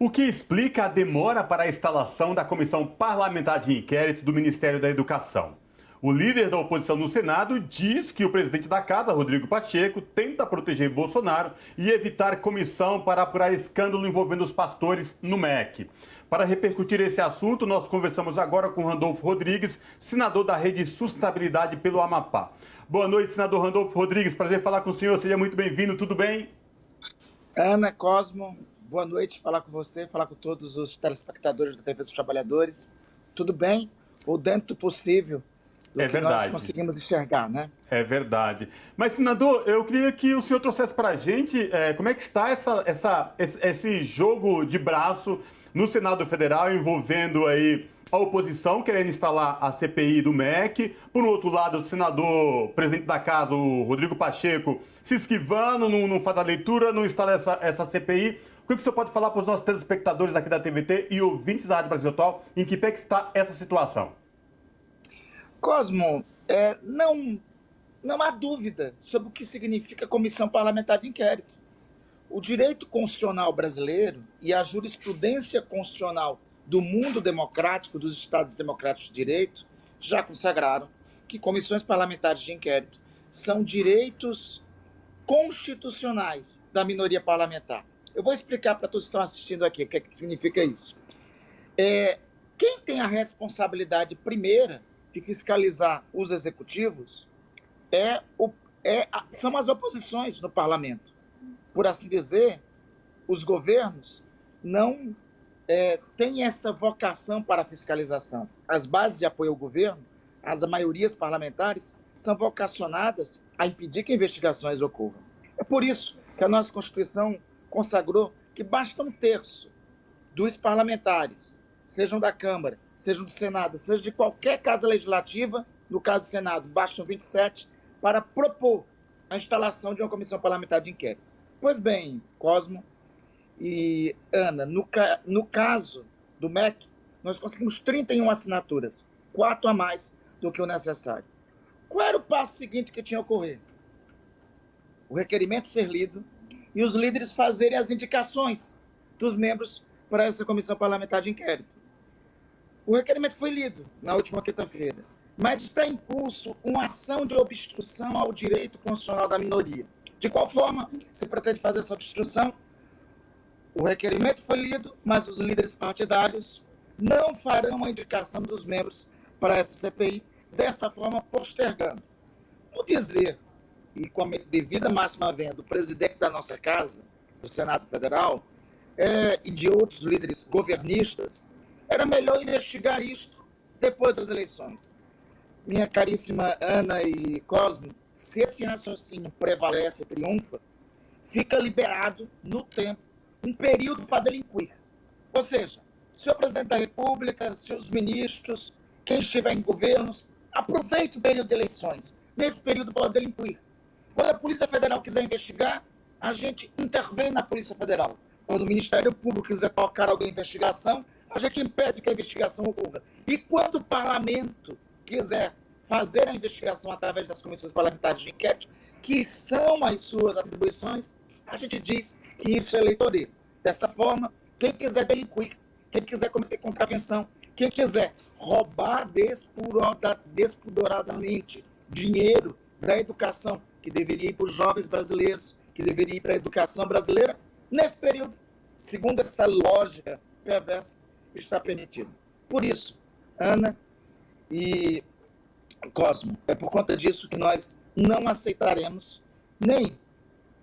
O que explica a demora para a instalação da Comissão Parlamentar de Inquérito do Ministério da Educação. O líder da oposição no Senado diz que o presidente da Casa, Rodrigo Pacheco, tenta proteger Bolsonaro e evitar comissão para apurar escândalo envolvendo os pastores no MEC. Para repercutir esse assunto, nós conversamos agora com Randolfo Rodrigues, senador da Rede Sustentabilidade pelo Amapá. Boa noite, senador Randolfo Rodrigues. Prazer falar com o senhor. Seja muito bem-vindo. Tudo bem? Ana, Cosmo, boa noite. Falar com você, falar com todos os telespectadores da TV dos Trabalhadores. Tudo bem? Ou dentro do possível do que nós conseguimos enxergar, né? É verdade. Mas, senador, eu queria que o senhor trouxesse para a gente como é que está esse jogo de braço no Senado Federal envolvendo aí a oposição querendo instalar a CPI do MEC. Por outro lado, o senador, presidente da Casa, o Rodrigo Pacheco, se esquivando, não faz a leitura, não instala essa CPI. O que o senhor pode falar para os nossos telespectadores aqui da TVT e ouvintes da Rádio Brasil Atual, em que pé que está essa situação? Cosmo, não há dúvida sobre o que significa Comissão Parlamentar de Inquérito. O direito constitucional brasileiro e a jurisprudência constitucional do mundo democrático, dos Estados democráticos de direito, já consagraram que comissões parlamentares de inquérito são direitos constitucionais da minoria parlamentar. Eu vou explicar para todos que estão assistindo aqui o que significa isso. Quem tem a responsabilidade primeira de fiscalizar os executivos são as oposições no parlamento. Por assim dizer, os governos não têm esta vocação para a fiscalização. As bases de apoio ao governo, as maiorias parlamentares, são vocacionadas a impedir que investigações ocorram. É por isso que a nossa Constituição consagrou que basta 1/3 dos parlamentares, sejam da Câmara, sejam do Senado, seja de qualquer casa legislativa, no caso do Senado, bastam 27, para propor a instalação de uma comissão parlamentar de inquérito. Pois bem, Cosmo e Ana, no caso do MEC, nós conseguimos 31 assinaturas, 4 a mais do que o necessário. Qual era o passo seguinte que tinha que ocorrer? O requerimento ser lido e os líderes fazerem as indicações dos membros para essa comissão parlamentar de inquérito. O requerimento foi lido na última quinta-feira, mas está em curso uma ação de obstrução ao direito constitucional da minoria. De qual forma se pretende fazer essa obstrução? O requerimento foi lido, mas os líderes partidários não farão a indicação dos membros para essa CPI, desta forma postergando. Por dizer, e com a devida máxima venda do presidente da nossa casa, do Senado Federal, e de outros líderes governistas, era melhor investigar isto depois das eleições. Minha caríssima Ana e Cosme, se esse raciocínio prevalece e triunfa, fica liberado no tempo um período para delinquir. Ou seja, o senhor presidente da República, seus ministros, quem estiver em governos, aproveite o período de eleições. Nesse período pode delinquir. Quando a Polícia Federal quiser investigar, a gente intervém na Polícia Federal. Quando o Ministério Público quiser tocar alguém em investigação, a gente impede que a investigação ocorra. E quando o parlamento quiser fazer a investigação através das comissões parlamentares de inquérito, que são as suas atribuições, a gente diz que isso é eleitoreiro. Desta forma, quem quiser delinquir, quem quiser cometer contravenção, quem quiser roubar despudoradamente dinheiro da educação, que deveria ir para os jovens brasileiros, que deveria ir para a educação brasileira, nesse período, segundo essa lógica perversa, está permitido. Por isso, Ana e Cosmo, é por conta disso que nós não aceitaremos nem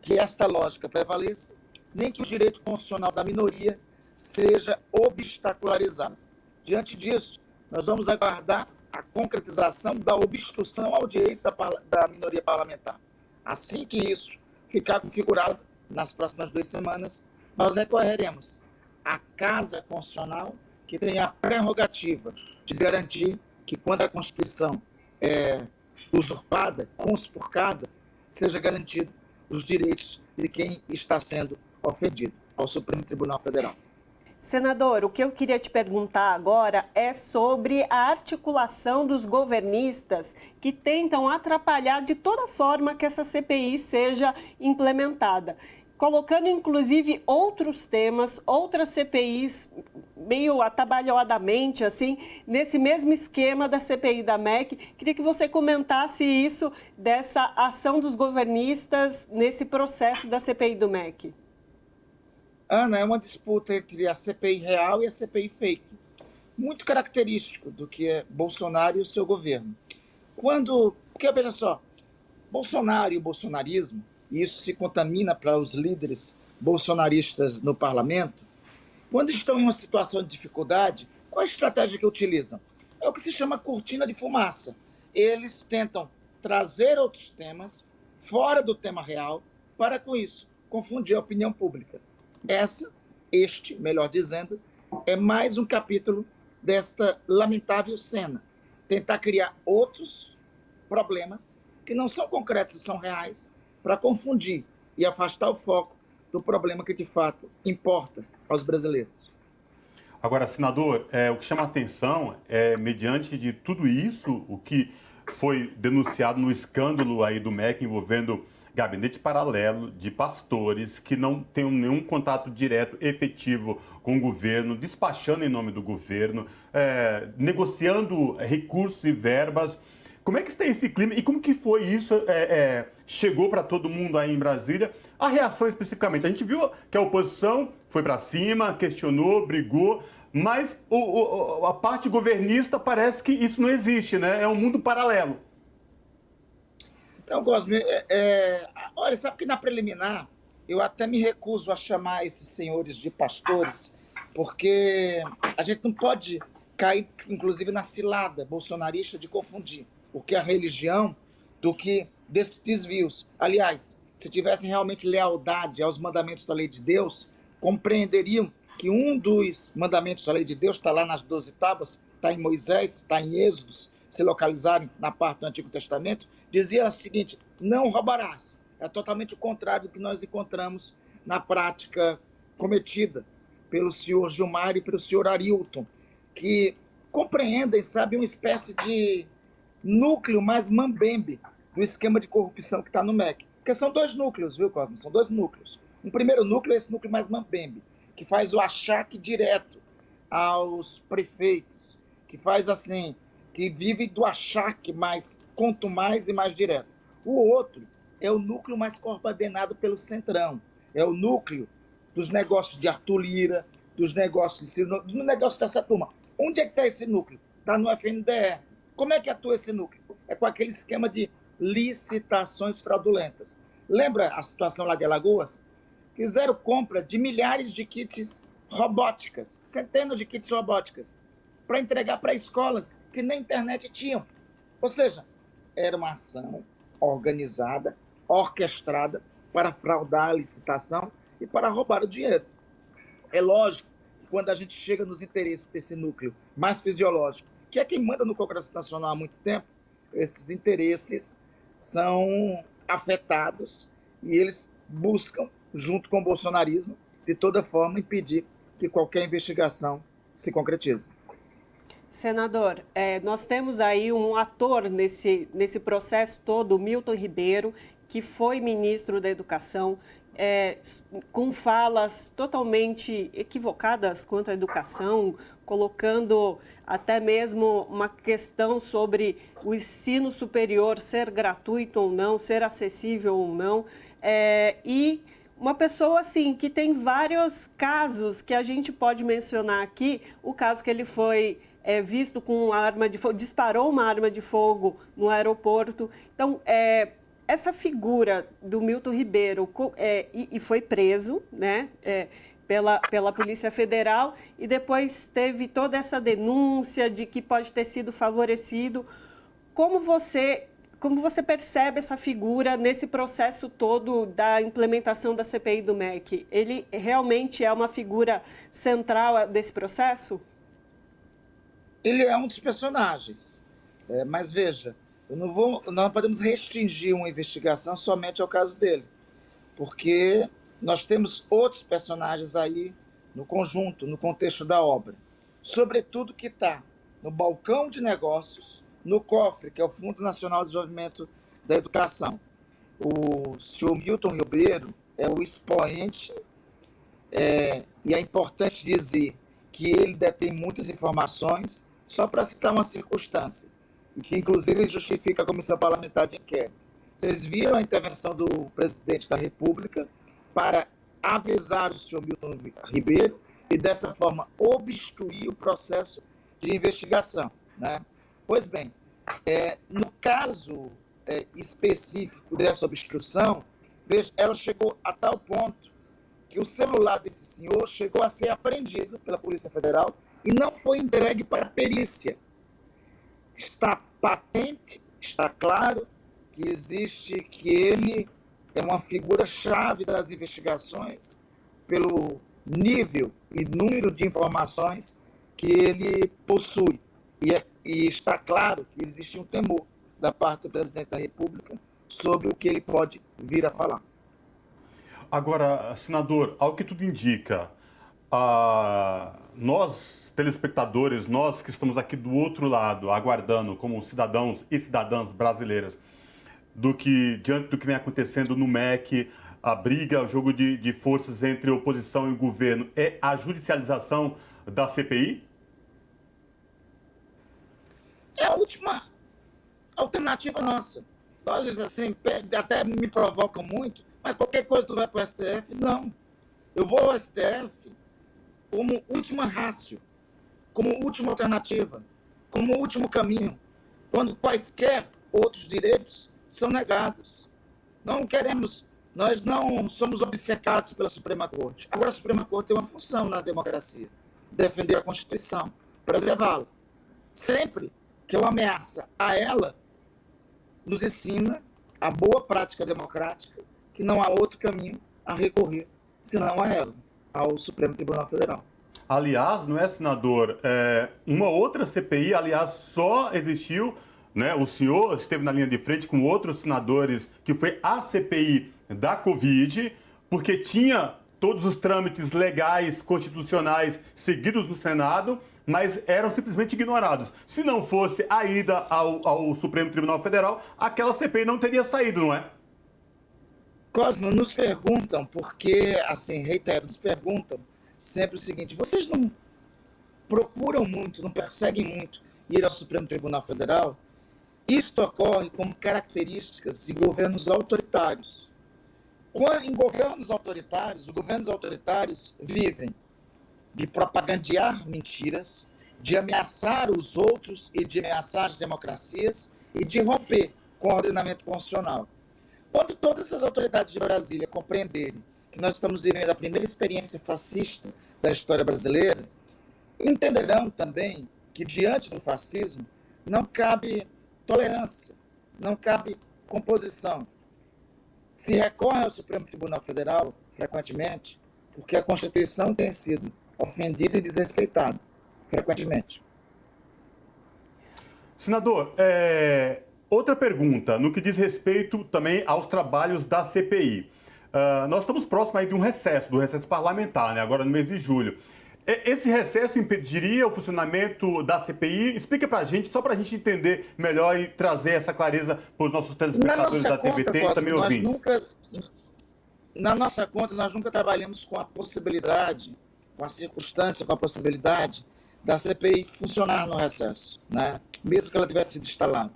que esta lógica prevaleça, nem que o direito constitucional da minoria seja obstacularizado. Diante disso, nós vamos aguardar a concretização da obstrução ao direito da minoria parlamentar. Assim que isso ficar configurado, nas próximas 2 semanas, nós recorreremos à Casa Constitucional, que tem a prerrogativa de garantir que, quando a Constituição é usurpada, conspurcada, seja garantido os direitos de quem está sendo ofendido, ao Supremo Tribunal Federal. Senador, o que eu queria te perguntar agora é sobre a articulação dos governistas que tentam atrapalhar de toda forma que essa CPI seja implementada. colocando inclusive outros temas, outras CPIs, meio atabalhoadamente, assim, nesse mesmo esquema da CPI da MEC. Queria que você comentasse isso, dessa ação dos governistas nesse processo da CPI do MEC. Ana, é uma disputa entre a CPI real e a CPI fake, muito característico do que é Bolsonaro e o seu governo. Porque veja só, Bolsonaro e o bolsonarismo, e isso se contamina para os líderes bolsonaristas no parlamento, quando estão em uma situação de dificuldade, qual a estratégia que utilizam? É o que se chama cortina de fumaça. Eles tentam trazer outros temas fora do tema real para, com isso, confundir a opinião pública. Melhor dizendo, é mais um capítulo desta lamentável cena. Tentar criar outros problemas que não são concretos, são reais, para confundir e afastar o foco do problema que, de fato, importa aos brasileiros. Agora, senador, o que chama a atenção é, mediante de tudo isso, o que foi denunciado no escândalo aí do MEC envolvendo gabinete paralelo de pastores que não têm nenhum contato direto, efetivo com o governo, despachando em nome do governo, negociando recursos e verbas. Como é que está esse clima e como que foi isso? Chegou para todo mundo aí em Brasília? A reação especificamente, a gente viu que a oposição foi para cima, questionou, brigou, mas a parte governista parece que isso não existe, né? É um mundo paralelo. Então, Cosme, olha, sabe que na preliminar eu até me recuso a chamar esses senhores de pastores, porque a gente não pode cair, inclusive, na cilada bolsonarista de confundir o que é a religião do que desses desvios. Aliás, se tivessem realmente lealdade aos mandamentos da lei de Deus, compreenderiam que um dos mandamentos da lei de Deus está lá nas 12 tábuas, está em Moisés, está em Êxodos, se localizarem na parte do Antigo Testamento, dizia o seguinte: não roubarás. É totalmente o contrário do que nós encontramos na prática cometida pelo senhor Gilmar e pelo senhor Arilton, que compreendem, sabe, uma espécie de núcleo mais mambembe do esquema de corrupção que está no MEC. Porque são dois núcleos, viu, Cosme? São dois núcleos. Um primeiro núcleo é esse núcleo mais mambembe, que faz o achaque direto aos prefeitos, que faz assim, que vive do achaque mais contumaz e mais direto. O outro é o núcleo mais coordenado pelo Centrão. É o núcleo dos negócios de Arthur Lira, dos negócios do negócio dessa turma. Onde é que está esse núcleo? Está no FNDE. Como é que atua esse núcleo? É com aquele esquema de licitações fraudulentas. Lembra a situação lá de Alagoas? Fizeram compra de milhares de kits robóticas, centenas de kits robóticas, para entregar para escolas que nem internet tinham. Ou seja, era uma ação organizada, orquestrada para fraudar a licitação e para roubar o dinheiro. É lógico que quando a gente chega nos interesses desse núcleo mais fisiológico, que é quem manda no Congresso Nacional há muito tempo, esses interesses são afetados e eles buscam, junto com o bolsonarismo, de toda forma impedir que qualquer investigação se concretize. Senador, nós temos aí um ator nesse processo todo, o Milton Ribeiro, que foi ministro da Educação, com falas totalmente equivocadas quanto à educação, colocando até mesmo uma questão sobre o ensino superior ser gratuito ou não, ser acessível ou não, e uma pessoa assim que tem vários casos que a gente pode mencionar aqui, o caso que ele foi visto com uma arma de fogo, disparou uma arma de fogo no aeroporto. Então, essa figura do Milton Ribeiro e foi preso, né, pela Polícia Federal, e depois teve toda essa denúncia de que pode ter sido favorecido. Como você percebe essa figura nesse processo todo da implementação da CPI do MEC? Ele realmente é uma figura central desse processo? Ele é um dos personagens, mas veja, nós não podemos restringir uma investigação somente ao caso dele, porque nós temos outros personagens aí no conjunto, no contexto da obra, sobretudo que está no balcão de negócios, no cofre, que é o Fundo Nacional de Desenvolvimento da Educação. O senhor Milton Ribeiro é o expoente, e é importante dizer que ele detém muitas informações, só para citar uma circunstância, e que inclusive justifica a comissão parlamentar de inquérito. Vocês viram a intervenção do presidente da República para avisar o senhor Milton Ribeiro e, dessa forma, obstruir o processo de investigação, né? Pois bem, no caso específico dessa obstrução, veja, ela chegou a tal ponto que o celular desse senhor chegou a ser apreendido pela Polícia Federal e não foi entregue para a perícia. Está patente, está claro que ele é uma figura-chave das investigações pelo nível e número de informações que ele possui. E está claro que existe um temor da parte do presidente da República sobre o que ele pode vir a falar. Agora, senador, ao que tudo indica, nós, telespectadores, nós que estamos aqui do outro lado, aguardando como cidadãos e cidadãs brasileiras, diante do que vem acontecendo no MEC, a briga, o jogo de forças entre oposição e governo, é a judicialização da CPI? É a última alternativa nossa. Nós, assim, até me provocam muito, mas qualquer coisa tu vai para o STF? Não. Eu vou ao STF como última rácio, como última alternativa, como último caminho, quando quaisquer outros direitos são negados. Nós não somos obcecados pela Suprema Corte. Agora, a Suprema Corte tem uma função na democracia: defender a Constituição, preservá-la. Sempre que é uma ameaça a ela, nos ensina a boa prática democrática, que não há outro caminho a recorrer, senão a ela, ao Supremo Tribunal Federal. Aliás, não é, senador? Uma outra CPI, aliás, só existiu, né? O senhor esteve na linha de frente com outros senadores, que foi a CPI da Covid, porque tinha todos os trâmites legais, constitucionais seguidos no Senado, mas eram simplesmente ignorados. Se não fosse a ida ao Supremo Tribunal Federal, aquela CPI não teria saído, não é? Cosmo, nos perguntam, porque, assim, reitero, nos perguntam sempre o seguinte: vocês não procuram muito, não perseguem muito ir ao Supremo Tribunal Federal? Isto ocorre como características de governos autoritários. Em governos autoritários, os governos autoritários vivem de propagandear mentiras, de ameaçar os outros e de ameaçar as democracias e de romper com o ordenamento constitucional. Quando todas essas autoridades de Brasília compreenderem que nós estamos vivendo a primeira experiência fascista da história brasileira, entenderão também que, diante do fascismo, não cabe tolerância, não cabe composição. Se recorre ao Supremo Tribunal Federal, frequentemente, porque a Constituição tem sido ofendida e desrespeitada, frequentemente. Senador, outra pergunta, no que diz respeito também aos trabalhos da CPI. Nós estamos próximos aí de um recesso, do recesso parlamentar, né? Agora no mês de julho. Esse recesso impediria o funcionamento da CPI? Explica pra gente, só pra gente entender melhor e trazer essa clareza para os nossos telespectadores da TVT e também ouvintes. Na nossa conta, nós nunca trabalhamos com a possibilidade, com a circunstância, com a possibilidade da CPI funcionar no recesso, né? Mesmo que ela tivesse sido instalada.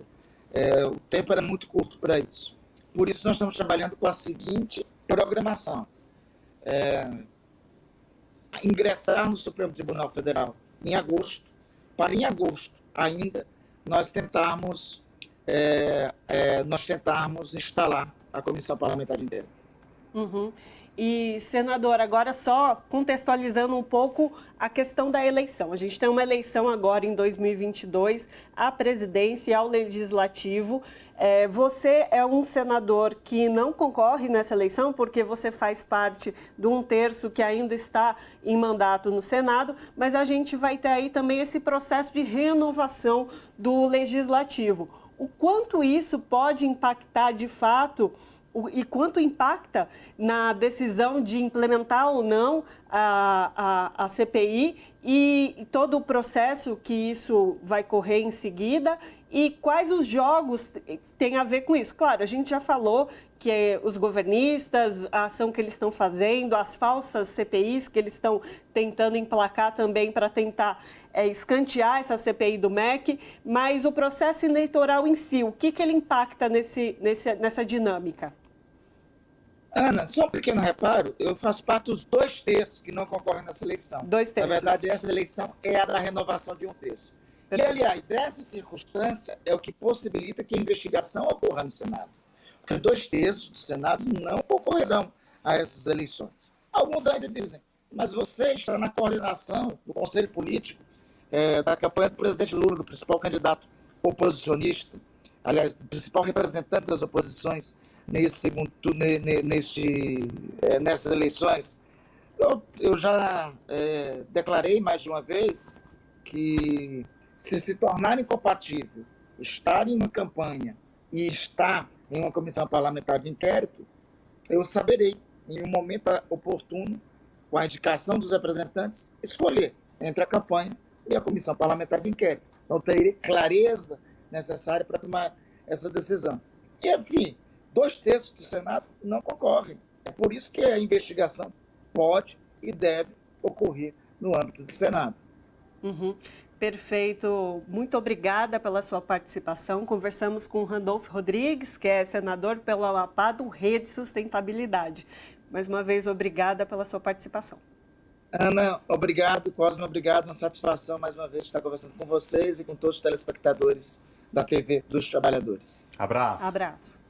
O tempo era muito curto para isso. Por isso, nós estamos trabalhando com a seguinte programação: ingressar no Supremo Tribunal Federal em agosto, para em agosto ainda nós tentarmos instalar a Comissão Parlamentar inteira. Uhum. E, senador, agora só contextualizando um pouco a questão da eleição. A gente tem uma eleição agora em 2022, à presidência e ao legislativo. Você é um senador que não concorre nessa eleição porque você faz parte de um terço que ainda está em mandato no Senado, mas a gente vai ter aí também esse processo de renovação do legislativo. O quanto isso pode impactar de fato e quanto impacta na decisão de implementar ou não a CPI e todo o processo que isso vai correr em seguida e quais os jogos têm a ver com isso. Claro, a gente já falou que os governistas, a ação que eles estão fazendo, as falsas CPIs que eles estão tentando emplacar também para tentar escantear essa CPI do MEC, mas o processo eleitoral em si, o que ele impacta nessa dinâmica? Ana, só um pequeno reparo, eu faço parte dos 2/3 que não concorrem nessa eleição. 2/3. Na verdade, essa eleição é a da renovação de 1/3. E, aliás, essa circunstância é o que possibilita que a investigação ocorra no Senado. Porque 2/3 do Senado não concorrerão a essas eleições. Alguns ainda dizem, mas você está na coordenação do Conselho Político da campanha do presidente Lula, do principal candidato oposicionista, aliás, do principal representante das oposições nessas eleições. Eu já declarei mais de uma vez que se tornar incompatível estar em uma campanha e estar em uma comissão parlamentar de inquérito, eu saberei, em um momento oportuno, com a indicação dos representantes, escolher entre a campanha e a comissão parlamentar de inquérito. Então, terei clareza necessária para tomar essa decisão. E, enfim, 2/3 do Senado não concorrem. É por isso que a investigação pode e deve ocorrer no âmbito do Senado. Uhum. Perfeito. Muito obrigada pela sua participação. Conversamos com Randolfo Rodrigues, que é senador pelo Amapá do Rede Sustentabilidade. Mais uma vez, obrigada pela sua participação. Ana, obrigado. Cosme, obrigado. Uma satisfação, mais uma vez, estar conversando com vocês e com todos os telespectadores da TV dos Trabalhadores. Abraço. Abraço.